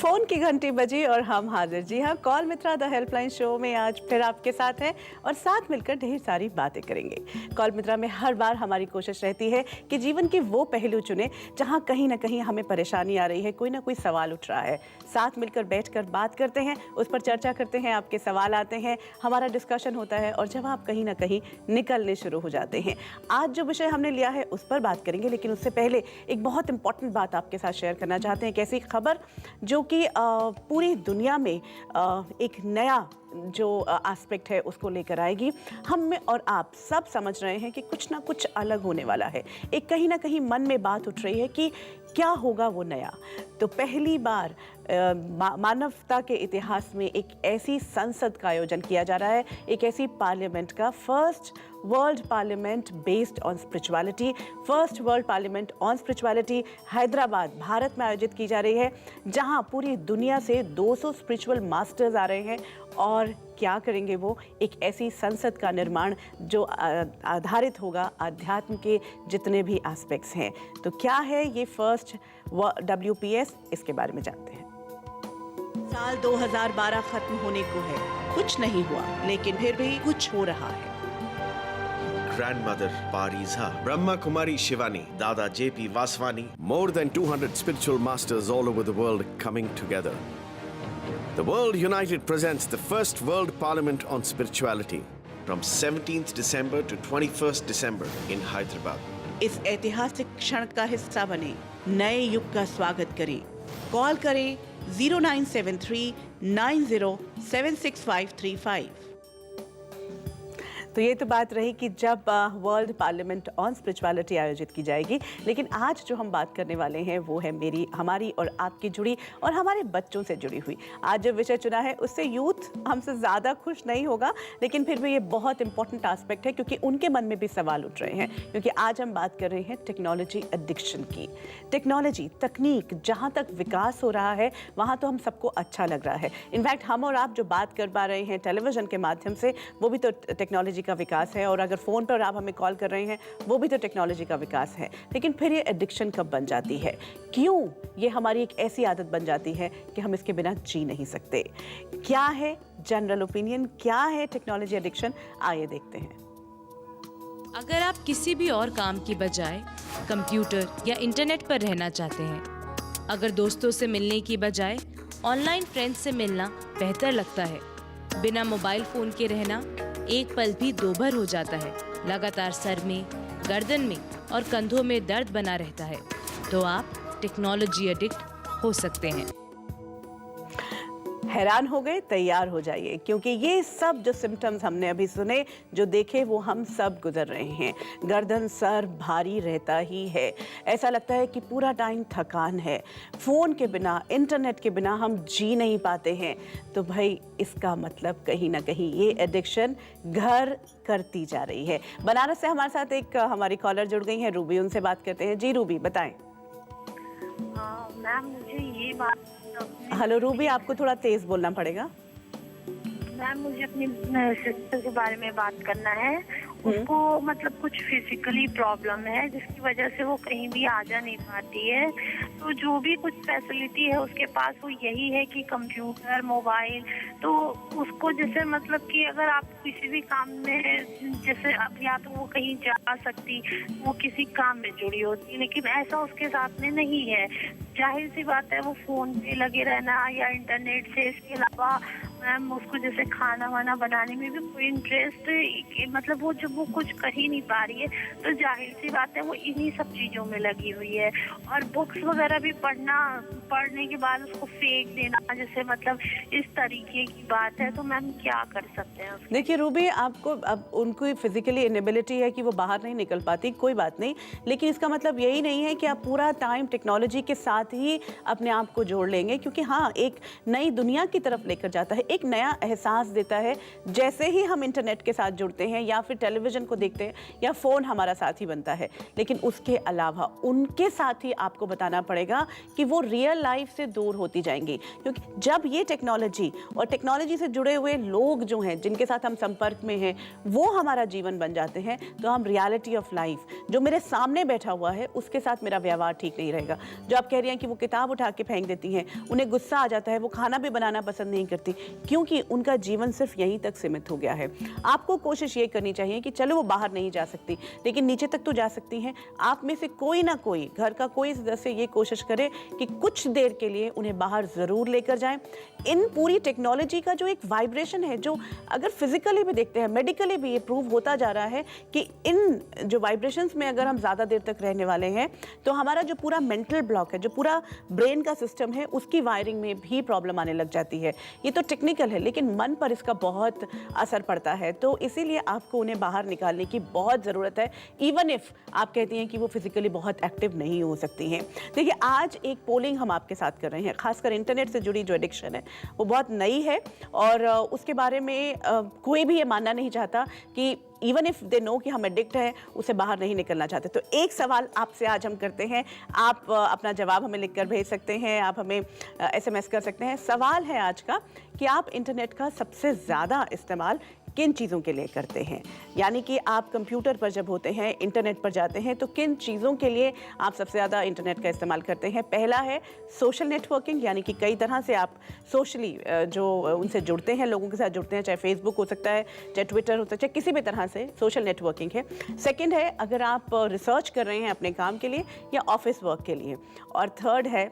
Phone की घंटी बजी और हम हाजिर। जी हाँ, call Mitra the helpline show में आज फिर आपके साथ हैं और साथ मिलकर ढेर सारी बातें करेंगे। कॉल मित्रा में हर बार हमारी कोशिश रहती है कि जीवन के वो पहलू चुने जहाँ कहीं ना कहीं हमें परेशानी आ रही है, कोई ना कोई सवाल उठ रहा है। साथ मिलकर बैठकर बात करते हैं, उस पर चर्चा करते हैं, आपके सवाल आते हैं, हमारा डिस्कशन होता है और जवाब कहीं ना कहीं निकलने शुरू हो जाते हैं। आज जो विषय हमने लिया है उस पर बात करेंगे, लेकिन उससे पहले एक बहुत इंपॉर्टेंट बात आपके साथ शेयर करना चाहते हैं। एक ऐसी खबर जो कि पूरी दुनिया में एक नया जो एस्पेक्ट है उसको लेकर आएगी। हम में और आप सब समझ रहे हैं कि कुछ ना कुछ अलग होने वाला है। एक कहीं ना कहीं मन में बात उठ रही है कि क्या होगा वो नया। तो पहली बार मानवता के इतिहास में एक ऐसी संसद का आयोजन किया जा रहा है, एक ऐसी पार्लियामेंट का, first world parliament based on spirituality, first world parliament on spirituality Hyderabad Bharat में आयोजित की जा रही है, जहां पूरी दुनिया से 200 स्पिरिचुअल मास्टर्स आ रहे हैं। और क्या करेंगे वो? एक ऐसी संसद का निर्माण जो आधारित होगा अध्यात्म के जितने भी एस्पेक्ट्स हैं। तो क्या है ये फर्स्ट WPS, इसके बारे में जानते हैं। साल 2012 खत्म होने को है, कुछ नहीं हुआ लेकिन फिर भी कुछ हो रहा है। Grandmother Pariza, Brahma Kumari Shivani, Dada JP Vaswani, More than 200 spiritual masters all over the world coming together. The World United presents the first World Parliament on Spirituality. from 17th December to 21st December in Hyderabad. इस ऐतिहासिक क्षण का हिस्सा बने, नए युग का स्वागत करें। कॉल करें 0973 90 76535। तो ये तो बात रही कि जब वर्ल्ड पार्लियामेंट ऑन स्पिरिचुअलिटी आयोजित की जाएगी, लेकिन आज जो हम बात करने वाले हैं वो है हमारी और आपकी जुड़ी और हमारे बच्चों से जुड़ी हुई। आज जो विषय चुना है उससे यूथ हमसे ज़्यादा खुश नहीं होगा, लेकिन फिर भी ये बहुत इंपॉर्टेंट एस्पेक्ट है क्योंकि उनके मन में भी सवाल उठ रहे हैं। क्योंकि आज हम बात कर रहे हैं टेक्नोलॉजी एडिक्शन की। टेक्नोलॉजी, तकनीक जहाँ तक विकास हो रहा है वहाँ तो हम सबको अच्छा लग रहा है। इनफैक्ट हम और आप जो बात कर पा रहे हैं टेलीविज़न के माध्यम से, वो भी तो टेक्नोलॉजी का विकास है। और अगर फ़ोन पर आप हमें कॉल कर रहे हैं, वो भी तो टेक्नोलॉजी का विकास है। लेकिन फिर ये एडिक्शन कब बन जाती है? क्यों ये हमारी एक ऐसी आदत बन जाती है कि हम इसके बिना जी नहीं सकते? क्या है जनरल ओपिनियन, क्या है टेक्नोलॉजी एडिक्शन? आइए देखते हैं। अगर आप किसी भी और काम की बजाय कंप्यूटर या इंटरनेट पर रहना चाहते हैं, अगर दोस्तों से मिलने की बजाय ऑनलाइन फ्रेंड्स से मिलना बेहतर लगता है, बिना मोबाइल फ़ोन के रहना एक पल भी दोभर हो जाता है, लगातार सर में, गर्दन में और कंधों में दर्द बना रहता है, तो आप टेक्नोलॉजी एडिक्ट हो सकते हैं। हैरान हो गए? तैयार हो जाइए, क्योंकि ये सब जो सिम्टम्स हमने अभी सुने, जो देखे, वो हम सब गुजर रहे हैं। गर्दन, सर भारी रहता ही है, ऐसा लगता है कि पूरा टाइम थकान है। फ़ोन के बिना, इंटरनेट के बिना हम जी नहीं पाते हैं। तो भाई इसका मतलब कहीं ना कहीं ये एडिक्शन घर करती जा रही है। बनारस से हमारे साथ एक हमारी कॉलर जुड़ गई हैं, रूबी। उनसे बात करते हैं। जी रूबी, बताएं। मैम मुझे ये बात, हेलो रूबी, आपको थोड़ा तेज बोलना पड़ेगा। मैम मुझे अपनी सिस्टर के बारे में बात करना है। उसको मतलब कुछ फिजिकली प्रॉब्लम है जिसकी वजह से वो कहीं भी आ जा नहीं पाती है। तो जो भी कुछ फैसिलिटी है उसके पास वो यही है कि कंप्यूटर, मोबाइल। तो उसको जैसे मतलब कि अगर आप किसी भी काम में, जैसे अब या तो वो कहीं जा सकती, वो किसी काम में जुड़ी होती, लेकिन ऐसा उसके साथ में नहीं है। जाहिर सी बात है वो फ़ोन पे लगे रहना या इंटरनेट से। इसके अलावा मैम उसको जैसे खाना वाना बनाने में भी कोई इंटरेस्ट, मतलब वो जब वो कुछ कर ही नहीं पा रही है तो जाहिर सी बात है वो इन्हीं सब चीज़ों में लगी हुई है। और बुक्स वगैरह भी पढ़ने के बाद उसको फेंक देना, जैसे मतलब इस तरीके की बात है। तो मैम क्या कर सकते हैं? देखिए रूबी, आपको अब उनको फिजिकली इनेबिलिटी है कि वो बाहर नहीं निकल पाती, कोई बात नहीं, लेकिन इसका मतलब यही नहीं है कि आप पूरा टाइम टेक्नोलॉजी के साथ ही अपने आप को जोड़ लेंगे। क्योंकि हाँ, एक नई दुनिया की तरफ लेकर जाता है, एक नया एहसास देता है। जैसे ही हम इंटरनेट के साथ जुड़ते हैं या फिर टेलीविज़न को देखते हैं या फ़ोन हमारा साथी बनता है, लेकिन उसके अलावा उनके साथ ही आपको बताना पड़ेगा कि वो रियल लाइफ से दूर होती जाएंगी। क्योंकि जब ये टेक्नोलॉजी और टेक्नोलॉजी से जुड़े हुए लोग जो हैं, जिनके साथ हम संपर्क में हैं, वो हमारा जीवन बन जाते हैं, तो हम रियलिटी ऑफ लाइफ, जो मेरे सामने बैठा हुआ है उसके साथ मेरा व्यवहार ठीक नहीं रहेगा। जो आप कह रही हैं कि वो किताब उठा के फेंक देती हैं, उन्हें गुस्सा आ जाता है, वो खाना भी बनाना पसंद नहीं करती, क्योंकि उनका जीवन सिर्फ यहीं तक सीमित हो गया है। आपको कोशिश ये करनी चाहिए कि चलो वो बाहर नहीं जा सकती, लेकिन नीचे तक तो जा सकती हैं। आप में से कोई ना कोई, घर का कोई सदस्य ये कोशिश करे कि कुछ देर के लिए उन्हें बाहर ज़रूर लेकर जाएं। इन पूरी टेक्नोलॉजी का जो एक वाइब्रेशन है, जो अगर फिजिकली भी देखते हैं, मेडिकली भी ये प्रूव होता जा रहा है कि इन जो वाइब्रेशंस में अगर हम ज़्यादा देर तक रहने वाले हैं तो हमारा जो पूरा मेंटल ब्लॉक है, जो पूरा ब्रेन का सिस्टम है, उसकी वायरिंग में भी प्रॉब्लम आने लग जाती है। ये तो टेक्निकल है, लेकिन मन पर इसका बहुत असर पड़ता है। तो इसीलिए आपको उन्हें बाहर निकालने की बहुत ज़रूरत है, इवन इफ़ आप कहती हैं कि वो फिजिकली बहुत एक्टिव नहीं हो सकती हैं। देखिए, आज एक पोलिंग हम आपके साथ कर रहे हैं, खासकर इंटरनेट से जुड़ी जो एडिक्शन है वो बहुत नई है, और उसके बारे में कोई भी ये मानना नहीं चाहता कि इवन इफ दे नो कि हम एडिक्ट हैं, उसे बाहर नहीं निकलना चाहते। तो एक सवाल आपसे आज हम करते हैं, आप अपना जवाब हमें लिखकर भेज सकते हैं, आप हमें SMS कर सकते हैं। सवाल है आज का कि आप इंटरनेट का सबसे ज़्यादा इस्तेमाल किन चीज़ों के लिए करते हैं। यानी कि आप कंप्यूटर पर जब होते हैं, इंटरनेट पर जाते हैं, तो किन चीज़ों के लिए आप सबसे ज़्यादा इंटरनेट का इस्तेमाल करते हैं। पहला है सोशल नेटवर्किंग, यानी कि कई तरह से आप सोशली जो उनसे जुड़ते हैं, लोगों के साथ जुड़ते हैं, चाहे फेसबुक हो सकता है, चाहे ट्विटर हो सकता है, चाहे किसी भी तरह से सोशल नेटवर्किंग है। सेकेंड है अगर आप रिसर्च कर रहे हैं अपने काम के लिए या ऑफिस वर्क के लिए। और थर्ड है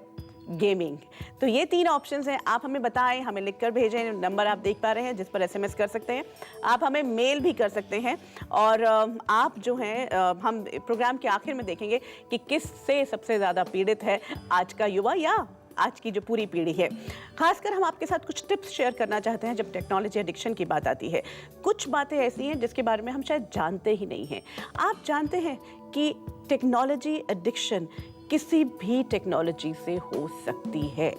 गेमिंग। तो ये 3 ऑप्शंस हैं, आप हमें बताएं, हमें लिखकर भेजें। नंबर आप देख पा रहे हैं जिस पर SMS कर सकते हैं, आप हमें मेल भी कर सकते हैं। और आप जो हैं, हम प्रोग्राम के आखिर में देखेंगे कि किससे सबसे ज़्यादा पीड़ित है आज का युवा या आज की जो पूरी पीढ़ी है। खासकर हम आपके साथ कुछ टिप्स शेयर करना चाहते हैं जब टेक्नोलॉजी एडिक्शन की बात आती है। कुछ बातें ऐसी हैं जिसके बारे में हम शायद जानते ही नहीं हैं। आप जानते हैं कि टेक्नोलॉजी एडिक्शन किसी भी टेक्नोलॉजी से हो सकती है।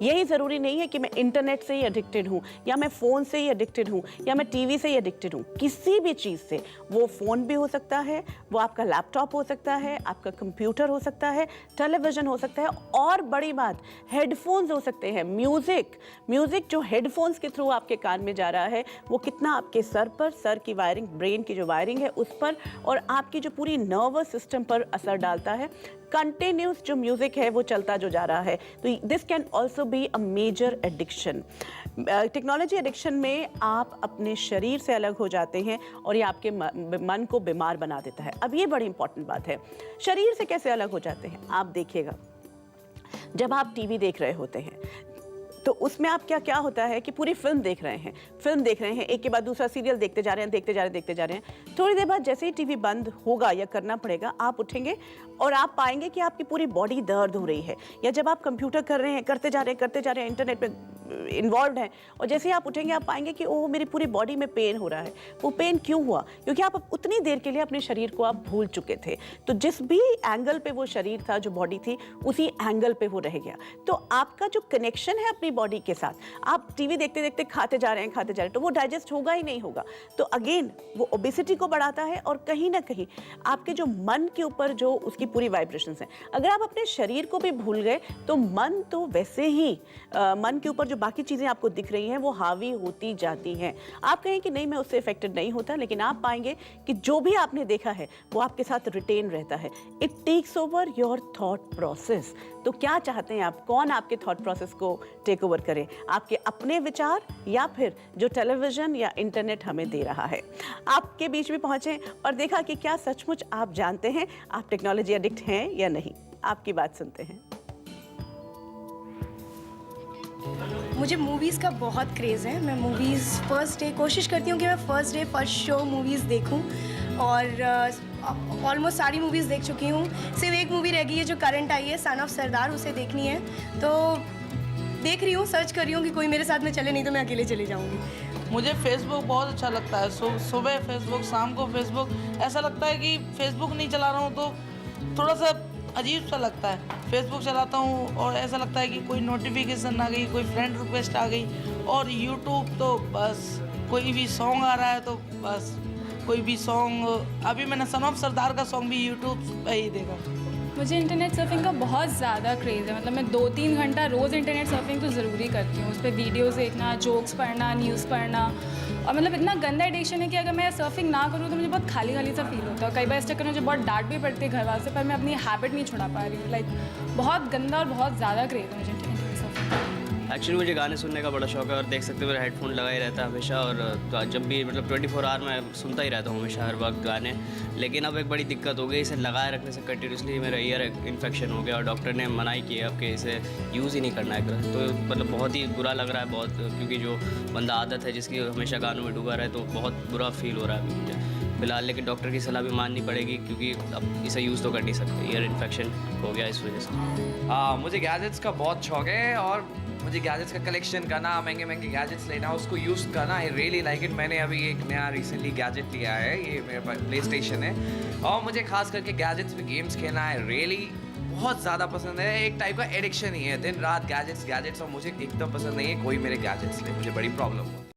यही ज़रूरी नहीं है कि मैं इंटरनेट से ही एडिक्टेड हूँ, या मैं फ़ोन से ही एडिक्टेड हूँ, या मैं टीवी से ही एडिक्टेड हूँ। किसी भी चीज़ से, वो फ़ोन भी हो सकता है, वो आपका लैपटॉप हो सकता है, आपका कंप्यूटर हो सकता है, टेलीविज़न हो सकता है, और बड़ी बात हेडफोन्स हो सकते हैं। म्यूज़िक जो हेडफोन्स के थ्रू आपके कान में जा रहा है, वो कितना आपके सर पर, सर की वायरिंग, ब्रेन की जो वायरिंग है उस पर, और आपकी जो पूरी नर्वस सिस्टम पर असर डालता है। कंटिन्यूस जो म्यूजिक है वो चलता जो जा रहा है, तो this can also be a major addiction. Technology addiction में आप अपने शरीर से अलग हो जाते हैं और ये आपके मन को बीमार बना देता है। अब ये बड़ी इंपॉर्टेंट बात है, शरीर से कैसे अलग हो जाते हैं। आप देखिएगा, जब आप टीवी देख रहे होते हैं तो उसमें आप क्या होता है कि पूरी फिल्म देख रहे हैं, एक के बाद दूसरा सीरियल देखते जा रहे हैं। थोड़ी देर बाद जैसे ही टीवी बंद होगा या करना पड़ेगा, आप उठेंगे और आप पाएंगे कि आपकी पूरी बॉडी दर्द हो रही है। या जब आप कंप्यूटर कर रहे हैं, करते जा रहे हैं, इंटरनेट पे इन्वॉल्व हैं, और जैसे ही आप उठेंगे आप पाएंगे कि ओह, मेरी पूरी बॉडी में पेन हो रहा है। वो पेन क्यों हुआ? क्योंकि आप उतनी देर के लिए अपने शरीर को आप भूल चुके थे। तो जिस भी एंगल पे वो शरीर था, जो बॉडी थी, उसी एंगल पे वो रह गया। तो आपका जो कनेक्शन है अपनी बॉडी के साथ, आप टीवी देखते देखते खाते जा रहे हैं, तो वो डाइजेस्ट होगा ही नहीं होगा। तो अगेन वो ओबेसिटी को बढ़ाता है, और कहीं ना कहीं आपके जो मन के ऊपर जो उसकी पूरी वाइब्रेशंस हैं, अगर आप अपने शरीर को भी भूल गए तो मन तो वैसे ही मन के ऊपर जो बाकी चीज़ें आपको दिख रही हैं वो हावी होती जाती हैं। आप कहें कि नहीं, मैं उससे इफेक्टेड नहीं होता, लेकिन आप पाएंगे कि जो भी आपने देखा है वो आपके साथ रिटेन रहता है। It takes over your thought process. तो क्या चाहते हैं आप? कौन आपके थॉट प्रोसेस को टेक ओवर करे? आपके अपने विचार या फिर जो टेलीविज़न या इंटरनेट हमें दे रहा है? आपके बीच में पहुंचे और देखा कि क्या सचमुच आप जानते हैं आप टेक्नोलॉजी एडिक्ट हैं या नहीं। आपकी बात सुनते हैं। मुझे मूवीज़ का बहुत क्रेज़ है। मैं मूवीज़ फर्स्ट डे कोशिश करती हूँ कि मैं first day first show movies देखूँ, और ऑलमोस्ट सारी मूवीज़ देख चुकी हूँ। सिर्फ एक मूवी रह गई है जो करंट आई है, सन ऑफ सरदार, उसे देखनी है। तो देख रही हूँ, सर्च कर रही हूँ कि कोई मेरे साथ में चले, नहीं तो मैं अकेले चली जाऊँगी। मुझे फेसबुक बहुत अच्छा लगता है। सुबह फेसबुक, शाम को फेसबुक। ऐसा लगता है कि फेसबुक नहीं चला रहा हूँ तो थोड़ा सा अजीब सा लगता है। फेसबुक चलाता हूँ और ऐसा लगता है कि कोई नोटिफिकेशन आ गई, कोई फ्रेंड रिक्वेस्ट आ गई। और यूट्यूब तो बस कोई भी सॉन्ग आ रहा है तो बस कोई भी सॉन्ग, अभी मैंने सन ऑफ सरदार का सॉन्ग भी यूट्यूब पे ही देखा। मुझे इंटरनेट सर्फिंग का बहुत ज़्यादा क्रेज़ है। मतलब मैं 2-3 घंटा रोज़ इंटरनेट सर्फिंग तो ज़रूरी करती हूँ। उस पर वीडियोज़ देखना, जोक्स पढ़ना, न्यूज़ पढ़ना, और मतलब इतना गंदा एडिक्शन है कि अगर मैं सर्फिंग ना करूँ तो मुझे बहुत खाली खाली सा फील होता है। कई बार इस चक्कर में मुझे बहुत डांट भी पड़ती है घर वालों से, पर मैं अपनी हैबिट नहीं छुड़ा पा रही हूँ। लाइक बहुत गंदा और बहुत ज़्यादा क्रेज़ है मुझे इंटरनेट सर्फिंग। एक्चुअली मुझे गाने सुनने का बड़ा शौक है और देख सकते हो मेरा हेडफोन लगा ही रहता है हमेशा। और तो जब भी मतलब 24 आवर मैं सुनता ही रहता हूँ हमेशा हर वक्त गाने। लेकिन अब एक बड़ी दिक्कत हो गई, इसे लगाए रखने से कंटिन्यूसली मेरा ईयर इन्फेक्शन हो गया और डॉक्टर ने मनाही की है अब कि इसे यूज़ ही नहीं करना है। तो मतलब बहुत ही बुरा लग रहा है बहुत, क्योंकि जो बंदा आदत है जिसकी हमेशा गानों में डूबा रहे तो बहुत बुरा फील हो रहा है अभी मुझे फिलहाल। लेकिन डॉक्टर की सलाह भी माननी पड़ेगी क्योंकि अब इसे यूज़ तो कर नहीं सकते, ईयर इन्फेक्शन हो गया इस वजह से। मुझे गैजेट्स का बहुत शौक है और मुझे गैजेट्स का कलेक्शन करना, महंगे महंगे गैजेट्स लेना, उसको यूज़ करना, आई रियली लाइक इट। मैंने अभी एक नया रिसेंटली गैजेट लिया है, ये मेरे पास प्ले स्टेशन है और मुझे खास करके गैजेट्स में गेम्स खेलना है रियली बहुत ज़्यादा पसंद है। एक टाइप का एडिक्शन ही है, दिन रात गैजेट्स और मुझे एकदम पसंद नहीं है कोई मेरे गैजेट्स ले, मुझे बड़ी प्रॉब्लम हो।